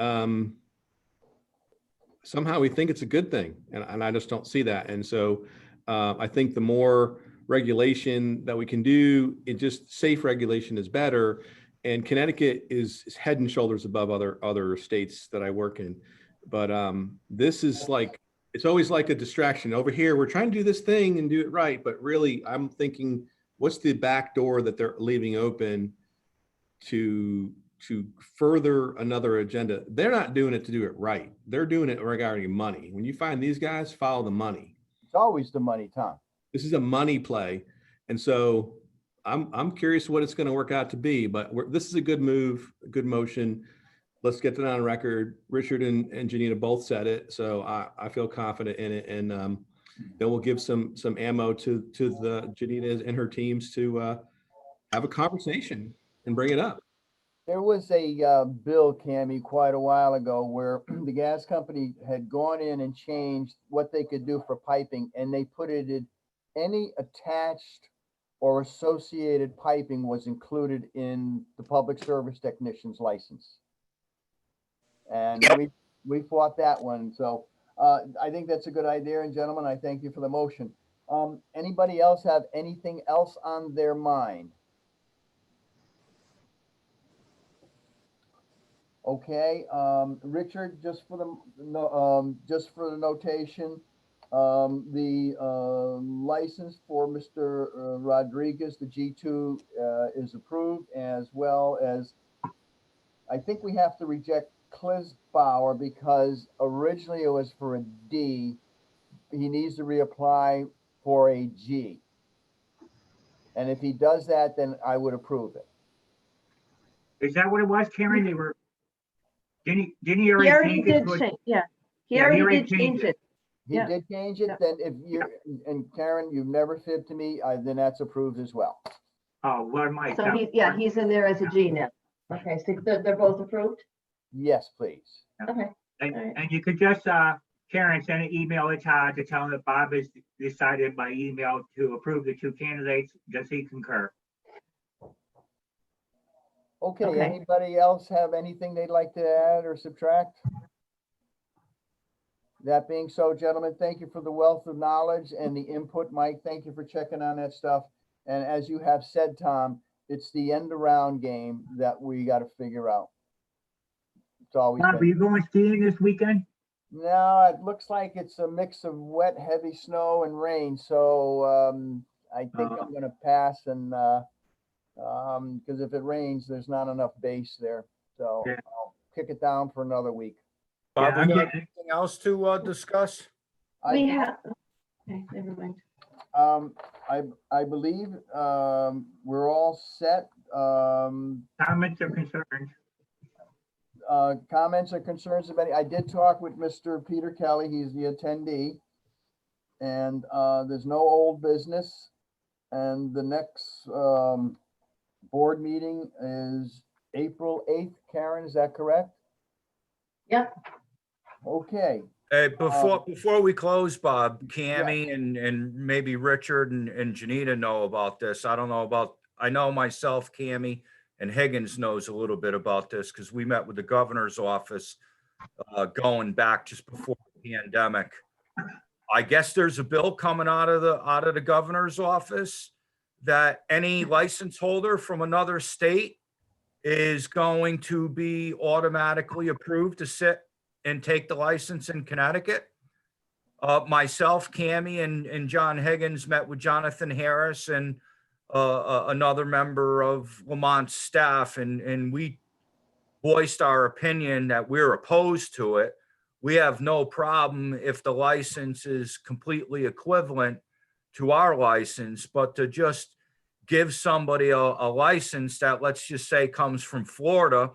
Speaker 9: somehow we think it's a good thing. And I just don't see that. And so I think the more regulation that we can do, it just safe regulation is better. And Connecticut is head and shoulders above other states that I work in. But this is like, it's always like a distraction. Over here, we're trying to do this thing and do it right. But really, I'm thinking, what's the back door that they're leaving open to further another agenda? They're not doing it to do it right. They're doing it regarding money. When you find these guys, follow the money.
Speaker 2: It's always the money, Tom.
Speaker 9: This is a money play. And so I'm curious what it's going to work out to be, but this is a good move, a good motion. Let's get that on record. Richard and Janita both said it, so I feel confident in it. And then we'll give some ammo to the Janita and her teams to have a conversation and bring it up.
Speaker 2: There was a bill, Cammie, quite a while ago where the gas company had gone in and changed what they could do for piping, and they put it in any attached or associated piping was included in the public service technician's license. And
Speaker 7: Yep.
Speaker 2: we fought that one. So I think that's a good idea. And gentlemen, I thank you for the motion. Anybody else have anything else on their mind? Okay, Richard, just for the notation, the license for Mr. Rodriguez, the G2, is approved, as well as, I think we have to reject Klisbauer because originally it was for a D. He needs to reapply for a G. And if he does that, then I would approve it.
Speaker 8: Is that what it was, Karen? They were, didn't he
Speaker 10: He already
Speaker 8: already change it?
Speaker 10: did
Speaker 8: to a-
Speaker 10: change, yeah. He
Speaker 8: Yeah, he
Speaker 10: already
Speaker 8: already
Speaker 10: did
Speaker 8: changed
Speaker 10: change it.
Speaker 2: He
Speaker 10: Yeah.
Speaker 2: did change it,
Speaker 10: Yeah.
Speaker 2: then if you're, and Karen, you've never fibbed to me, then that's approved as well.
Speaker 8: Oh, what Mike?
Speaker 10: So he's in there as a G now. Okay, so they're both approved?
Speaker 2: Yes, please.
Speaker 10: Okay.
Speaker 8: And,
Speaker 10: Alright.
Speaker 8: and you could just, Karen sent an email to Todd to tell him that Bob has decided by email to approve the two candidates. Does he concur?
Speaker 2: Okay,
Speaker 10: Okay.
Speaker 2: anybody else have anything they'd like to add or subtract? That being so, gentlemen, thank you for the wealth of knowledge and the input. Mike, thank you for checking on that stuff. And as you have said, Tom, it's the end around game that we got to figure out. It's always
Speaker 8: Bob, are
Speaker 2: been.
Speaker 8: you going skiing this weekend?
Speaker 2: No, it looks like it's a mix of wet, heavy snow and rain. So I think I'm going to pass, and because if it rains, there's not enough base there. So
Speaker 8: Yeah.
Speaker 2: I'll kick it down for another week.
Speaker 3: Bob,
Speaker 8: Yeah,
Speaker 3: we
Speaker 8: I'm
Speaker 3: got
Speaker 8: getting-
Speaker 3: anything else to discuss?
Speaker 10: We
Speaker 2: I,
Speaker 10: have, okay, never mind.
Speaker 2: I believe we're all set.
Speaker 8: Comments or concerns?
Speaker 2: Comments or concerns of any? I did talk with Mr. Peter Kelly. He's the attendee. And there's no old business. And the next board meeting is April 8th. Karen, is that correct?
Speaker 10: Yep.
Speaker 2: Okay.
Speaker 3: Hey, before we close, Bob, Cammy and maybe Richard and Janita know about this. I don't know about, I know myself, Cammy, and Higgins knows a little bit about this because we met with the governor's office going back just before the pandemic. I guess there's a bill coming out of the governor's office that any license holder from another state is going to be automatically approved to sit and take the license in Connecticut. Myself, Cammy, and John Higgins met with Jonathan Harris and another member of Lamont's staff, and we voiced our opinion that we're opposed to it. We have no problem if the license is completely equivalent to our license, but to just give somebody a license that, let's just say, comes from Florida,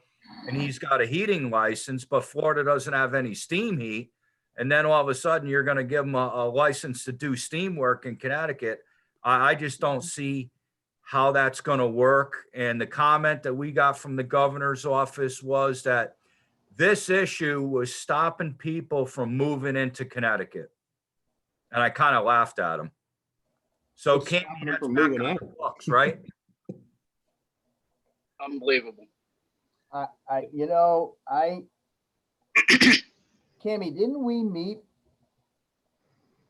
Speaker 3: and he's got a heating license, but Florida doesn't have any steam heat. And then all of a sudden you're going to give him a license to do steam work in Connecticut. I just don't see how that's going to work. And the comment that we got from the governor's office was that this issue was stopping people from moving into Connecticut. And I kind of laughed at him. So
Speaker 9: What's
Speaker 3: Cammy,
Speaker 9: stopping them
Speaker 3: that's
Speaker 9: from
Speaker 3: back
Speaker 9: moving
Speaker 3: on
Speaker 9: out?
Speaker 3: the books, right?
Speaker 7: Unbelievable.
Speaker 2: Cammy, didn't we meet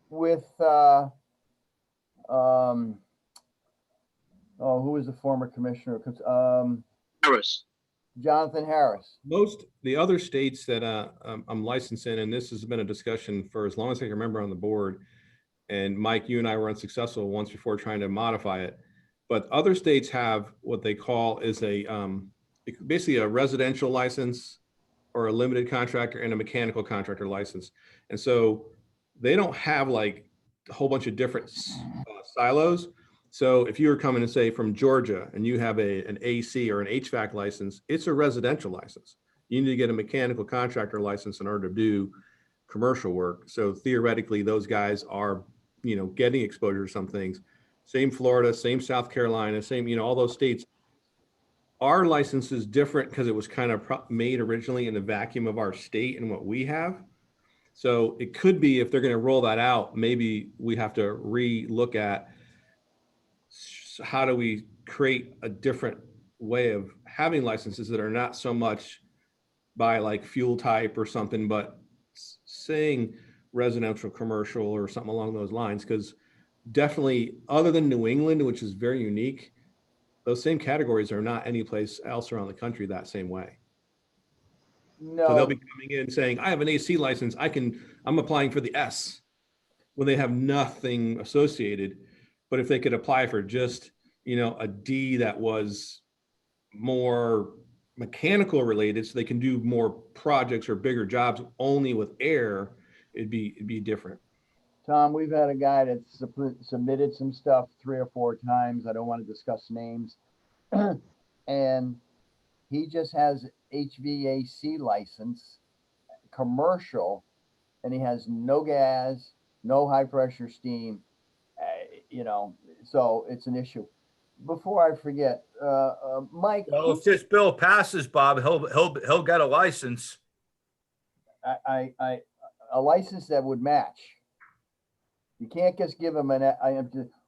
Speaker 2: with, who was the former commissioner?
Speaker 7: Harris.
Speaker 2: Jonathan Harris.
Speaker 9: The other states that I'm licensed in, and this has been a discussion for as long as I can remember on the board, and Mike, you and I were unsuccessful once before trying to modify it, but other states have what they call is basically a residential license or a limited contractor and a mechanical contractor license. And so they don't have like a whole bunch of different silos. So if you were coming to say from Georgia and you have an AC or an HVAC license, it's a residential license. You need to get a mechanical contractor license in order to do commercial work. So theoretically, those guys are, getting exposure to some things. Same Florida, same South Carolina, same, all those states. Our license is different because it was kind of made originally in the vacuum of our state and what we have. So it could be if they're going to roll that out, maybe we have to re-look at how do we create a different way of having licenses that are not so much by like fuel type or something, but saying residential, commercial, or something along those lines. Because definitely, other than New England, which is very unique, those same categories are not any place else around the country that same way.
Speaker 2: No.
Speaker 9: So they'll be coming in saying, I have an AC license, I'm applying for the S, when they have nothing associated. But if they could apply for just, a D that was more mechanical related, so they can do more projects or bigger jobs only with air, it'd be different.
Speaker 2: Tom, we've had a guy that submitted some stuff 3 or 4 times. I don't want to discuss names. And he just has HVAC license, commercial, and he has no gas, no high pressure steam, so it's an issue. Before I forget, Mike.
Speaker 3: Well, if this bill passes, Bob, he'll get a license.
Speaker 2: a license that would match. You can't just give them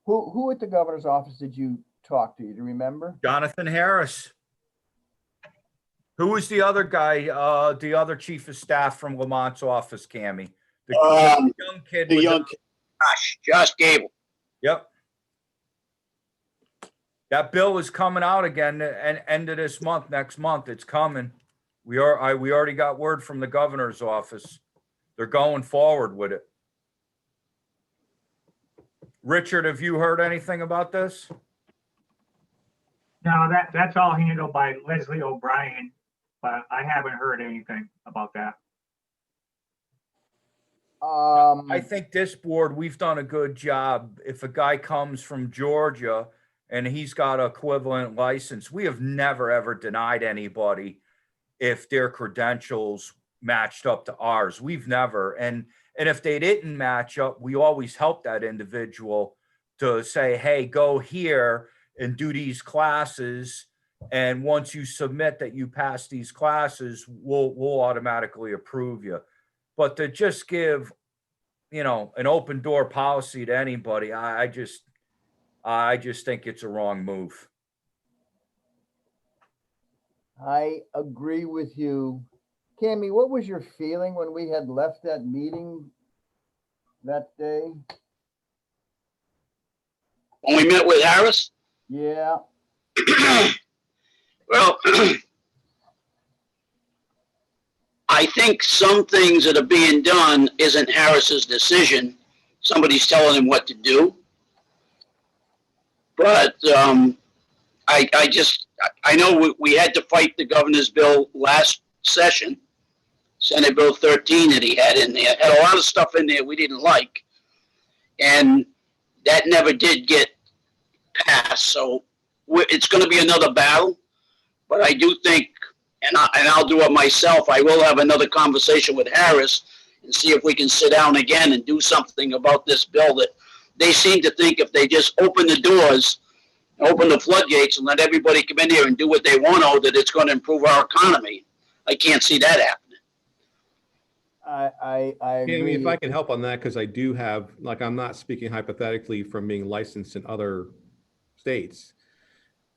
Speaker 2: who at the governor's office did you talk to? Do you remember?
Speaker 3: Jonathan Harris. Who was the other guy, the other chief of staff from Lamont's office, Cammy? The young kid.
Speaker 1: The
Speaker 3: with
Speaker 1: young,
Speaker 7: Josh Gable.
Speaker 3: Yep. That bill is coming out again and end of this month, next month. It's coming. We already got word from the governor's office. They're going forward with it. Richard, have you heard anything about this?
Speaker 8: No, that's all handled by Leslie O'Brien, but I haven't heard anything about that.
Speaker 3: I think this board, we've done a good job. If a guy comes from Georgia and he's got an equivalent license, we have never, ever denied anybody if their credentials matched up to ours. We've never. And if they didn't match up, we always help that individual to say, hey, go here and do these classes. And once you submit that you pass these classes, we'll automatically approve you. But to just give, you know, an open door policy to anybody, I just think it's a wrong move.
Speaker 2: I agree with you. Cammy, what was your feeling when we had left that meeting that day?
Speaker 7: When we met with Harris?
Speaker 2: Yeah.
Speaker 7: Well, I think some things that are being done isn't Harris's decision. Somebody's telling him what to do. But I know we had to fight the governor's bill last session, Senate Bill 13 that he had in there. Had a lot of stuff in there we didn't like. And that never did get passed. So it's going to be another battle. But I do think, and I'll do it myself, I will have another conversation with Harris and see if we can sit down again and do something about this bill that they seem to think if they just open the doors, open the floodgates and let everybody come in here and do what they want to, that it's going to improve our economy. I can't see that happening.
Speaker 2: I agree.
Speaker 9: If I can help on that, because I do have, like, I'm not speaking hypothetically from being licensed in other states.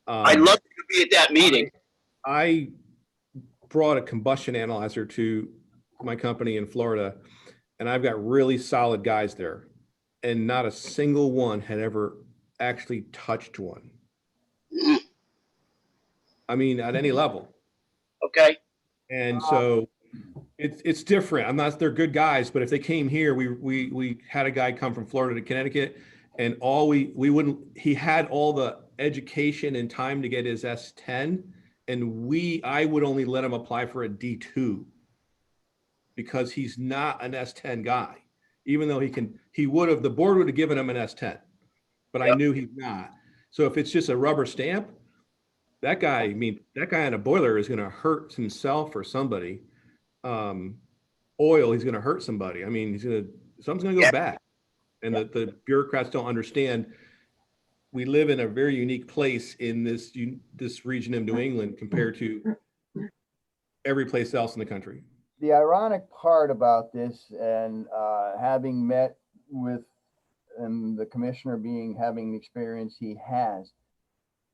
Speaker 7: I'd love to be at that meeting.
Speaker 9: I brought a combustion analyzer to my company in Florida, and I've got really solid guys there, and not a single one had ever actually touched one. I mean, at any level.
Speaker 7: Okay.
Speaker 9: And so it's different. I'm not, they're good guys, but if they came here, we had a guy come from Florida to Connecticut, and he had all the education and time to get his S10, and I would only let him apply for a D2 because he's not an S10 guy, even though the board would have given him an S10, but yep. I knew he's not. So if it's just a rubber stamp, that guy on a boiler is going to hurt himself or somebody. Oil, he's going to hurt somebody. I mean, something's going to go bad. And the bureaucrats don't understand. We live in a very unique place in this region of New England compared to every place else in the country.
Speaker 2: The ironic part about this, and having met with, and the commissioner having the experience he has,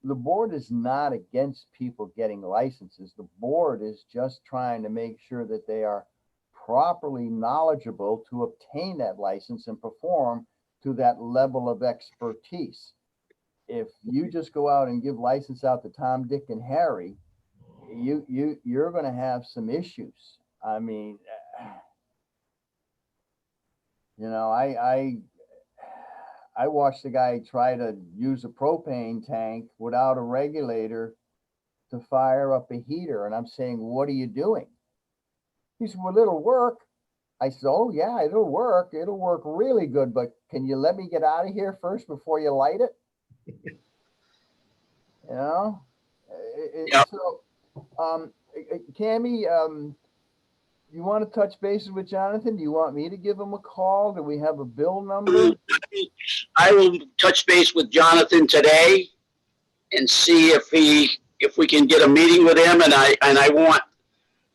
Speaker 2: the board is not against people getting licenses. The board is just trying to make sure that they are properly knowledgeable to obtain that license and perform to that level of expertise. If you just go out and give license out to Tom, Dick, and Harry, you're going to have some issues. I mean, you know, I watched the guy try to use a propane tank without a regulator to fire up a heater. And I'm saying, what are you doing? He said, well, it'll work. I said, oh yeah, it'll work. It'll work really good, but can you let me get out of here first before you light it? You know?
Speaker 7: Yep.
Speaker 2: So, Cammy, you want to touch bases with Jonathan? Do you want me to give him a call? Do we have a bill number?
Speaker 7: I will touch base with Jonathan today and see if we can get a meeting with him. And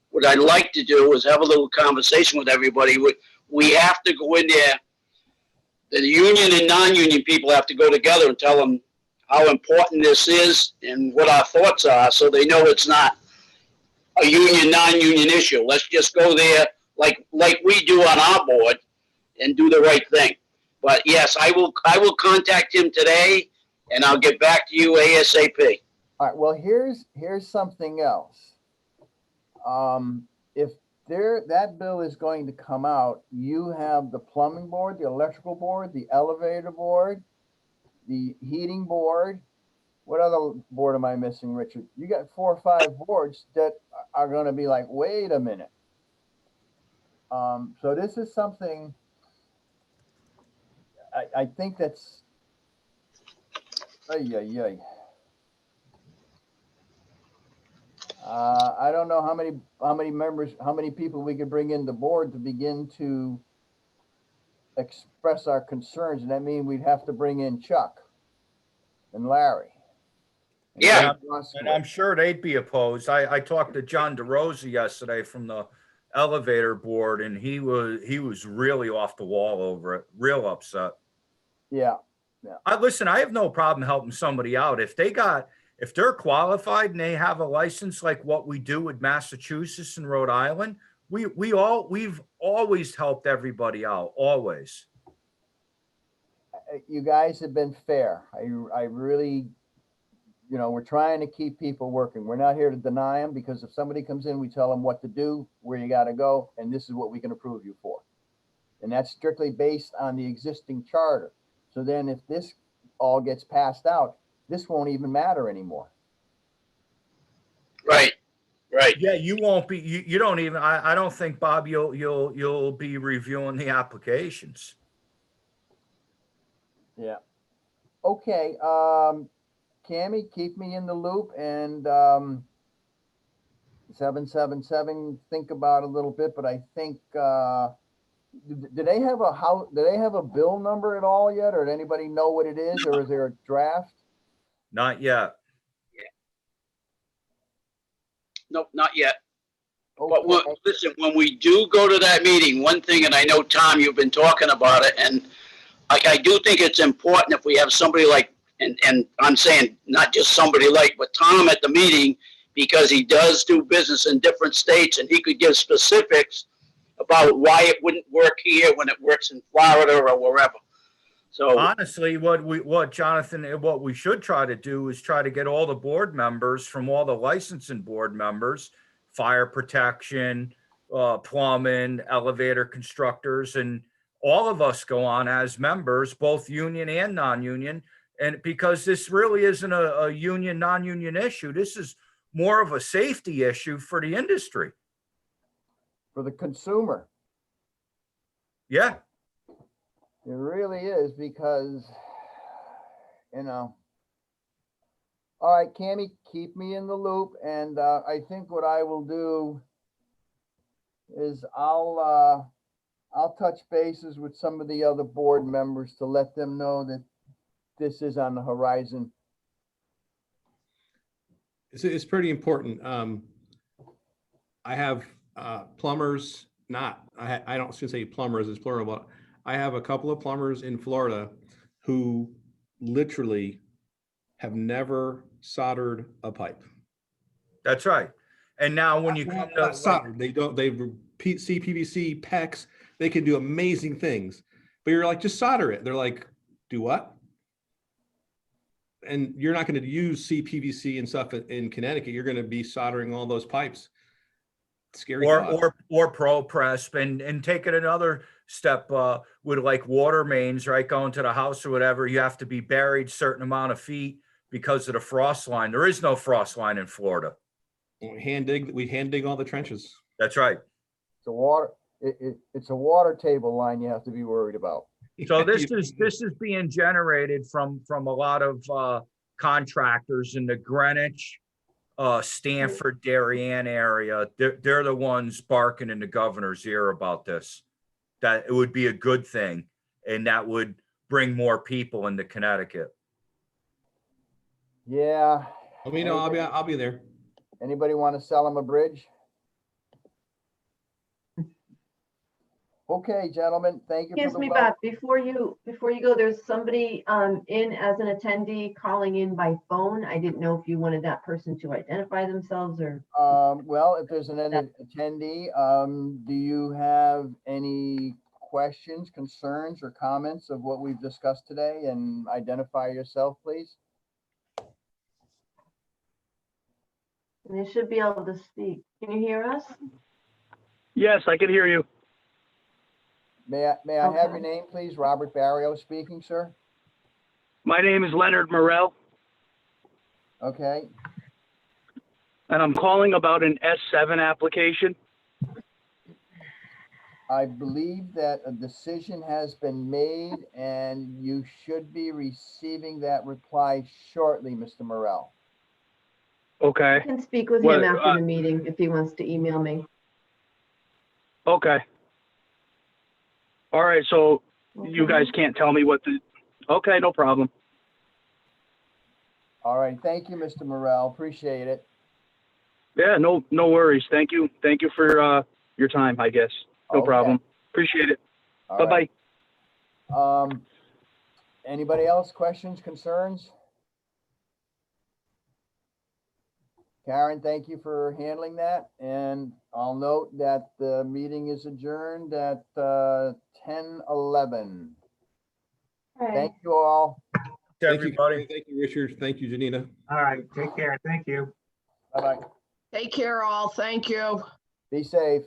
Speaker 7: what I'd like to do is have a little conversation with everybody. we have to go in there. The union and non-union people have to go together and tell them how important this is and what our thoughts are, so they know it's not a union, non-union issue. Let's just go there like we do on our board and do the right thing. But yes, I will contact him today and I'll get back to you ASAP.
Speaker 2: All right, well, here's something else. If that bill is going to come out, you have the plumbing board, the electrical board, the elevator board, the heating board. What other board am I missing, Richard? You got 4 or 5 boards that are going to be like, wait a minute. So this is something I think that's, I don't know how many members, how many people we could bring in the board to begin to express our concerns, and that means we'd have to bring in Chuck and Larry.
Speaker 7: Yeah.
Speaker 3: And I'm sure they'd be opposed. I talked to John DeRosa yesterday from the elevator board, and he was really off the wall over it, real upset.
Speaker 2: Yeah.
Speaker 3: Listen, I have no problem helping somebody out. If they're qualified and they have a license like what we do with Massachusetts and Rhode Island, we've always helped everybody out, always.
Speaker 2: You guys have been fair. I really, we're trying to keep people working. We're not here to deny them, because if somebody comes in, we tell them what to do, where you got to go, and this is what we can approve you for. And that's strictly based on the existing charter. So then if this all gets passed out, this won't even matter anymore.
Speaker 7: Right.
Speaker 3: Yeah, you won't be. You don't even. I don't think, Bob, you'll be reviewing the applications.
Speaker 2: Yeah. Okay. Cammie, keep me in the loop, and 777. Think about it a little bit, but I think. Do they have a bill number at all yet, or does anybody know what it is, or is there a draft?
Speaker 3: Not yet.
Speaker 7: Nope, not yet.
Speaker 2: Okay.
Speaker 7: But listen, when we do go to that meeting, one thing, and I know, Tom, you've been talking about it, and I do think it's important if we have somebody like, and I'm saying not just somebody like, but Tom at the meeting, because he does do business in different states, and he could give specifics about why it wouldn't work here when it works in Florida or wherever. So
Speaker 3: honestly, what Jonathan, what we should try to do is try to get all the board members from all the licensing board members, fire protection, plumbing, elevator constructors, and all of us go on as members, both union and non-union. And because this really isn't a union, non-union issue, this is more of a safety issue for the industry.
Speaker 2: For the consumer.
Speaker 3: Yeah.
Speaker 2: It really is, because, all right, Cammie, keep me in the loop. And I think what I will do is I'll touch bases with some of the other board members to let them know that this is on the horizon.
Speaker 9: It's pretty important. I have plumbers, I don't should say plumbers, it's plural, but I have a couple of plumbers in Florida who literally have never soldered a pipe.
Speaker 3: That's right. And now when you come to
Speaker 9: soldered, they CPVC, PEX, they can do amazing things. But you're like, just solder it. They're like, do what? And you're not going to use CPVC and stuff in Connecticut. You're going to be soldering all those pipes. Scary
Speaker 3: or ProPress, and take it another step with like water mains, right? Going to the house or whatever, you have to be buried certain amount of feet because of the frost line. There is no frost line in Florida.
Speaker 9: We hand dig all the trenches.
Speaker 3: That's right.
Speaker 2: It's a water table line you have to be worried about.
Speaker 3: So this is being generated from a lot of contractors in the Greenwich, Stanford, Darien area. They're the ones barking in the governor's ear about this, that it would be a good thing and that would bring more people into Connecticut.
Speaker 2: Yeah.
Speaker 9: Let me know. I'll be there.
Speaker 2: Anybody want to sell them a bridge? Okay, gentlemen, thank you for
Speaker 10: Excuse
Speaker 2: the
Speaker 10: me,
Speaker 2: well.
Speaker 10: Bob, before you go, there's somebody in as an attendee calling in by phone. I didn't know if you wanted that person to identify themselves or.
Speaker 2: Well, if there's an attendee, do you have any questions, concerns, or comments of what we've discussed today? And identify yourself, please.
Speaker 10: And they should be able to speak. Can you hear us?
Speaker 11: Yes, I can hear you.
Speaker 2: May I have your
Speaker 10: Okay.
Speaker 2: name, please? Robert Barrio speaking, sir.
Speaker 11: My name is Leonard Morel,
Speaker 2: Okay,
Speaker 11: and I'm calling about an S7 application.
Speaker 2: I believe that a decision has been made and you should be receiving that reply shortly, Mr. Morel.
Speaker 10: I
Speaker 11: Okay,
Speaker 10: can speak with
Speaker 11: What,
Speaker 10: him after the meeting if he wants to email me.
Speaker 11: okay. All right, so you
Speaker 10: Okay.
Speaker 11: guys can't tell me what the, okay, no problem.
Speaker 2: All right, thank you, Mr. Morel. Appreciate it.
Speaker 11: Yeah, no worries. Thank you. Thank you for your time, I guess. No
Speaker 2: Okay.
Speaker 11: problem. Appreciate it.
Speaker 2: All
Speaker 11: Bye-bye.
Speaker 2: right. Anybody else? Questions, concerns? Karen, thank you for handling that. And I'll note that the meeting is adjourned at 10:11. Thank you all.
Speaker 9: Thank you,
Speaker 3: Everybody.
Speaker 9: Gary. Thank you, Richard. Thank you, Janita.
Speaker 8: All right, take care. Thank you.
Speaker 2: Bye-bye.
Speaker 6: Take care all. Thank you.
Speaker 2: Be safe.